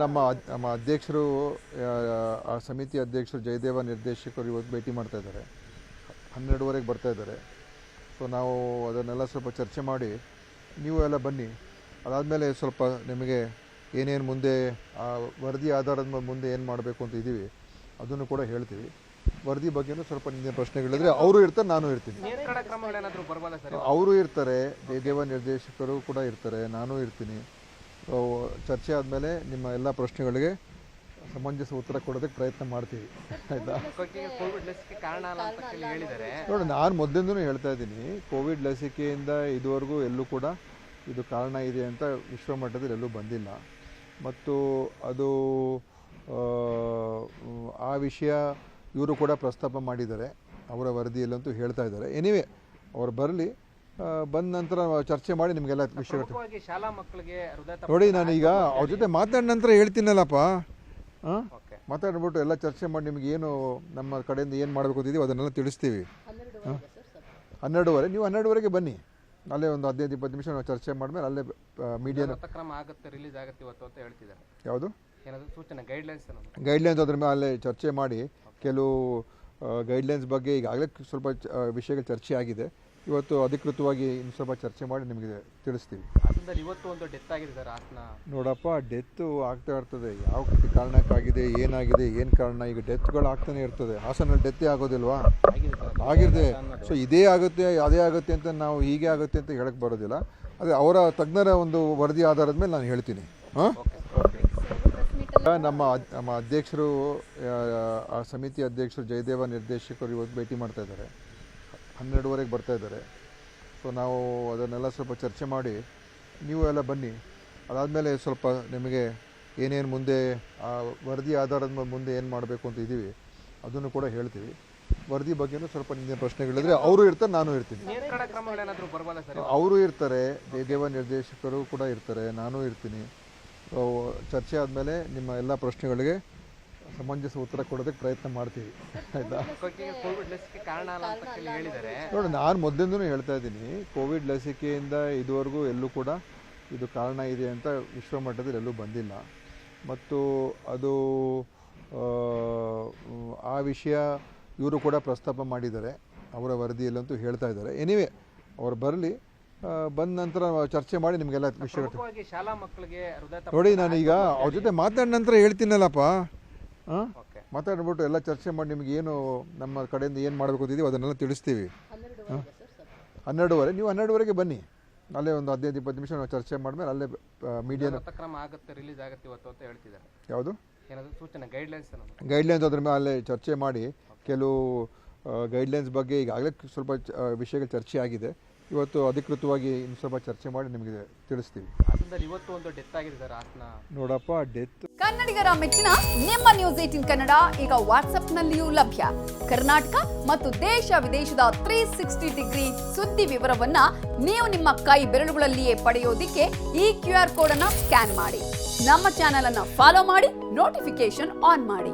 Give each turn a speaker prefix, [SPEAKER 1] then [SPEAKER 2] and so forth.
[SPEAKER 1] ನಮ್ಮ ಅಧ್ಯಕ್ಷರು ಆ ಸಮಿತಿ ಅಧ್ಯಕ್ಷರು ಜಯದೇವ ನಿರ್ದೇಶಕರು ಇವತ್ತು ಭೇಟಿ ಮಾಡ್ತಾ ಇದ್ದಾರೆ. 12:30ಗೆ ಬರ್ತಾ ಇದ್ದಾರೆ. ಸೊ ನಾವು ಅದನ್ನೆಲ್ಲ ಸ್ವಲ್ಪ ಚರ್ಚೆ ಮಾಡಿ ನೀವು ಎಲ್ಲ ಬನ್ನಿ. ಅದಾದಮೇಲೆ ಸ್ವಲ್ಪ ನಿಮಗೆ ಏನೇನು ಮುಂದೆ ಆ ವರದಿ ಆಧಾರದ ಮುಂದೆ ಏನು ಮಾಡಬೇಕು ಅಂತ ಇದ್ದೀವಿ ಅದನ್ನು ಕೂಡ ಹೇಳ್ತೀವಿ. ವರದಿ ಬಗ್ಗೆನೂ ಸ್ವಲ್ಪ ನಿಮಗೆ ಪ್ರಶ್ನೆಗಳಿದ್ರೆ ಅವರು ಇರ್ತಾರೆ, ನಾನು ಇರ್ತೀನಿ. ಅವರು ಇರ್ತಾರೆ, ಜಯದೇವ ನಿರ್ದೇಶಕರು ಕೂಡ ಇರ್ತಾರೆ, ನಾನು ಇರ್ತೀನಿ. ಚರ್ಚೆ ಆದಮೇಲೆ ನಿಮ್ಮ ಎಲ್ಲ ಪ್ರಶ್ನೆಗಳಿಗೆ ಸಮಂಜಸ ಉತ್ತರ ಕೊಡೋದಕ್ಕೆ ಪ್ರಯತ್ನ ಮಾಡ್ತೀವಿ. ಆಯಿತಾ? ನೋಡಿ, ನಾನು ಮೊದಲಿಂದನೂ ಹೇಳ್ತಾ ಇದ್ದೀನಿ, ಕೋವಿಡ್ ಲಸಿಕೆಯಿಂದ ಇದುವರೆಗೂ ಎಲ್ಲೂ ಕೂಡ ಇದು ಕಾರಣ ಇದೆ ಅಂತ ವಿಶ್ವಮಟ್ಟದಲ್ಲಿ ಎಲ್ಲೂ ಬಂದಿಲ್ಲ. ಮತ್ತು ಅದು ಆ ವಿಷಯ ಇವರು ಕೂಡ ಪ್ರಸ್ತಾಪ ಮಾಡಿದ್ದಾರೆ, ಅವರ ವರದಿಯಲ್ಲಂತೂ ಹೇಳ್ತಾ ಇದ್ದಾರೆ. ಎನಿವೆ ಅವ್ರು ಬರಲಿ, ಬಂದ ನಂತರ ಚರ್ಚೆ ಮಾಡಿ ನಿಮಗೆಲ್ಲ ವಿಷಯಗಳು. ನೋಡಿ, ನಾನೀಗ ಅವ್ರ ಜೊತೆ ಮಾತಾಡಿದ ನಂತರ ಹೇಳ್ತೀನಲ್ಲಪ್ಪ, ಮಾತಾಡ್ಬಿಟ್ಟು ಎಲ್ಲ ಚರ್ಚೆ ಮಾಡಿ ನಿಮ್ಗೆ ಏನು ನಮ್ಮ ಕಡೆಯಿಂದ ಏನು ಮಾಡಬೇಕು ಅಂತಿದ್ದೀವಿ ಅದನ್ನೆಲ್ಲ ತಿಳಿಸ್ತೀವಿ. 12:30 ನೀವು 12:30ಗೆ ಬನ್ನಿ. ಅಲ್ಲೇ ಒಂದು 15-20 ನಿಮಿಷ ನಾವು ಚರ್ಚೆ ಮಾಡಿದ್ಮೇಲೆ ಅಲ್ಲೇ ಮೀಡಿಯಾ
[SPEAKER 2] ರಿಲೀಸ್ ಆಗುತ್ತೆ ಇವತ್ತು ಅಂತ ಹೇಳ್ತಿದ್ದಾರೆ.
[SPEAKER 1] ಯಾವುದು
[SPEAKER 2] ಗೈಡ್ಲೈನ್ಸ್
[SPEAKER 1] ಅದ್ರ ಮೇಲೆ ಅಲ್ಲೇ ಚರ್ಚೆ ಮಾಡಿ ಕೆಲವು ಗೈಡ್ಲೈನ್ಸ್ ಬಗ್ಗೆ ಈಗಾಗಲೇ ಸ್ವಲ್ಪ ವಿಷಯಗಳು ಚರ್ಚೆ ಆಗಿದೆ. ಇವತ್ತು ಅಧಿಕೃತವಾಗಿ ಇನ್ನು ಸ್ವಲ್ಪ ಚರ್ಚೆ ಮಾಡಿ ನಿಮಗೆ ತಿಳಿಸ್ತೀವಿ.
[SPEAKER 2] ಇವತ್ತು ಒಂದು ಡೆತ್ ಆಗಿದೆ
[SPEAKER 1] ನೋಡಪ್ಪ, ಡೆತ್ತು ಆಗ್ತಾ ಇರ್ತದೆ. ಯಾವ ಕಾರಣಕ್ಕಾಗಿದೆ, ಏನಾಗಿದೆ, ಏನು ಕಾರಣ, ಈಗ ಡೆತ್ಗಳು ಆಗ್ತಾನೆ ಇರ್ತದೆ. ಹಾಸನಲ್ಲಿ ಡೆತ್ತೇ ಆಗೋದಿಲ್ವಾ? ಆಗಿದೆ. ಸೊ ಇದೇ ಆಗುತ್ತೆ ಅದೇ ಆಗುತ್ತೆ ಅಂತ ನಾವು ಹೀಗೆ ಆಗುತ್ತೆ ಅಂತ ಹೇಳಕ್ಕೆ ಬರೋದಿಲ್ಲ. ಅದೇ ಅವರ ತಜ್ಞರ ಒಂದು ವರದಿ ಆಧಾರದ ಮೇಲೆ ನಾನು ಹೇಳ್ತೀನಿ. ನಮ್ಮ ಅಧ್ಯಕ್ಷರು ಆ ಸಮಿತಿ ಅಧ್ಯಕ್ಷರು ಜಯದೇವ ನಿರ್ದೇಶಕರು ಇವತ್ತು ಭೇಟಿ ಮಾಡ್ತಾ ಇದ್ದಾರೆ. 12:30ಗೆ ಬರ್ತಾ ಇದ್ದಾರೆ. ಸೊ ನಾವು ಅದನ್ನೆಲ್ಲ ಸ್ವಲ್ಪ ಚರ್ಚೆ ಮಾಡಿ ನೀವು ಎಲ್ಲ ಬನ್ನಿ. ಅದಾದಮೇಲೆ ಸ್ವಲ್ಪ ನಿಮಗೆ ಏನೇನು ಮುಂದೆ ಆ ವರದಿ ಆಧಾರದ ಮುಂದೆ ಏನು ಮಾಡಬೇಕು ಅಂತ ಇದ್ದೀವಿ ಅದನ್ನು ಕೂಡ ಹೇಳ್ತೀವಿ. ವರದಿ ಬಗ್ಗೆನೂ ಸ್ವಲ್ಪ ನಿಮಗೆ ಪ್ರಶ್ನೆಗಳಿದ್ರೆ ಅವರು ಇರ್ತಾರೆ, ನಾನು ಇರ್ತೀನಿ. ಅವರು ಇರ್ತಾರೆ, ಜಯದೇವ ನಿರ್ದೇಶಕರು ಕೂಡ ಇರ್ತಾರೆ, ನಾನು ಇರ್ತೀನಿ. ಚರ್ಚೆ ಆದಮೇಲೆ ನಿಮ್ಮ ಎಲ್ಲ ಪ್ರಶ್ನೆಗಳಿಗೆ ಸಮಂಜಸ ಉತ್ತರ ಕೊಡೋದಕ್ಕೆ ಪ್ರಯತ್ನ ಮಾಡ್ತೀವಿ. ಆಯಿತಾ? ನೋಡಿ, ನಾನು ಮೊದಲಿಂದನೂ ಹೇಳ್ತಾ ಇದ್ದೀನಿ, ಕೋವಿಡ್ ಲಸಿಕೆಯಿಂದ ಇದುವರೆಗೂ ಎಲ್ಲೂ ಕೂಡ ಇದು ಕಾರಣ ಇದೆ ಅಂತ ವಿಶ್ವಮಟ್ಟದಲ್ಲಿ ಎಲ್ಲೂ ಬಂದಿಲ್ಲ. ಮತ್ತು ಅದು ಆ ವಿಷಯ ಇವರು ಕೂಡ ಪ್ರಸ್ತಾಪ ಮಾಡಿದ್ದಾರೆ, ಅವರ ವರದಿಯಲ್ಲಂತೂ ಹೇಳ್ತಾ ಇದ್ದಾರೆ. ಎನಿವೆ ಅವ್ರು ಬರಲಿ, ಬಂದ ನಂತರ ಚರ್ಚೆ ಮಾಡಿ ನಿಮಗೆಲ್ಲ ವಿಷಯಗಳು. ನೋಡಿ, ನಾನೀಗ ಅವ್ರ ಜೊತೆ ಮಾತಾಡಿದ ನಂತರ ಹೇಳ್ತೀನಲ್ಲಪ್ಪ, ಮಾತಾಡ್ಬಿಟ್ಟು ಎಲ್ಲ ಚರ್ಚೆ ಮಾಡಿ ನಿಮ್ಗೆ ಏನು ನಮ್ಮ ಕಡೆಯಿಂದ ಏನು ಮಾಡಬೇಕು ಅಂತಿದ್ದೀವಿ ಅದನ್ನೆಲ್ಲ ತಿಳಿಸ್ತೀವಿ. 12:30 ನೀವು 12:30ಗೆ ಬನ್ನಿ. ಅಲ್ಲೇ ಒಂದು 15-20 ನಿಮಿಷ ನಾವು ಚರ್ಚೆ ಮಾಡಿದ್ಮೇಲೆ ಅಲ್ಲೇ ಮೀಡಿಯಾ
[SPEAKER 2] ರಿಲೀಸ್ ಆಗುತ್ತೆ ಇವತ್ತು ಅಂತ ಹೇಳ್ತಿದ್ದಾರೆ.
[SPEAKER 1] ಯಾವುದು
[SPEAKER 2] ಗೈಡ್ಲೈನ್ಸ್
[SPEAKER 1] ಅದ್ರ ಮೇಲೆ ಅಲ್ಲೇ ಚರ್ಚೆ ಮಾಡಿ ಕೆಲವು ಗೈಡ್ಲೈನ್ಸ್ ಬಗ್ಗೆ ಈಗಾಗಲೇ ಸ್ವಲ್ಪ ವಿಷಯಗಳು ಚರ್ಚೆ ಆಗಿದೆ. ಇವತ್ತು ಅಧಿಕೃತವಾಗಿ ಇನ್ನು ಸ್ವಲ್ಪ ಚರ್ಚೆ ಮಾಡಿ ನಿಮಗೆ ತಿಳಿಸ್ತೀವಿ.
[SPEAKER 2] ಇವತ್ತು ಒಂದು ಡೆತ್ ಆಗಿದೆ
[SPEAKER 1] ನೋಡಪ್ಪ, ಡೆತ್.
[SPEAKER 3] ಕನ್ನಡಿಗರ ಮೆಚ್ಚಿನ ನಿಮ್ಮ ನ್ಯೂಸ್ 18 ಕನ್ನಡ ಈಗ ವಾಟ್ಸ್ಆಪ್ನಲ್ಲಿಯೂ ಲಭ್ಯ. ಕರ್ನಾಟಕ ಮತ್ತು ದೇಶ ವಿದೇಶದ 360 ಡಿಗ್ರಿ ಸುದ್ದಿ ವಿವರವನ್ನ ನೀವು ನಿಮ್ಮ ಕೈ ಬೆರಳುಗಳಲ್ಲಿಯೇ ಪಡೆಯೋದಿಕ್ಕೆ ಈ QR ಕೋಡ್ ಅನ್ನ ಸ್ಕ್ಯಾನ್ ಮಾಡಿ. ನಮ್ಮ ಚಾನೆಲ್ ಅನ್ನ ಫಾಲೋ ಮಾಡಿ, ನೋಟಿಫಿಕೇಶನ್ ಆನ್ ಮಾಡಿ.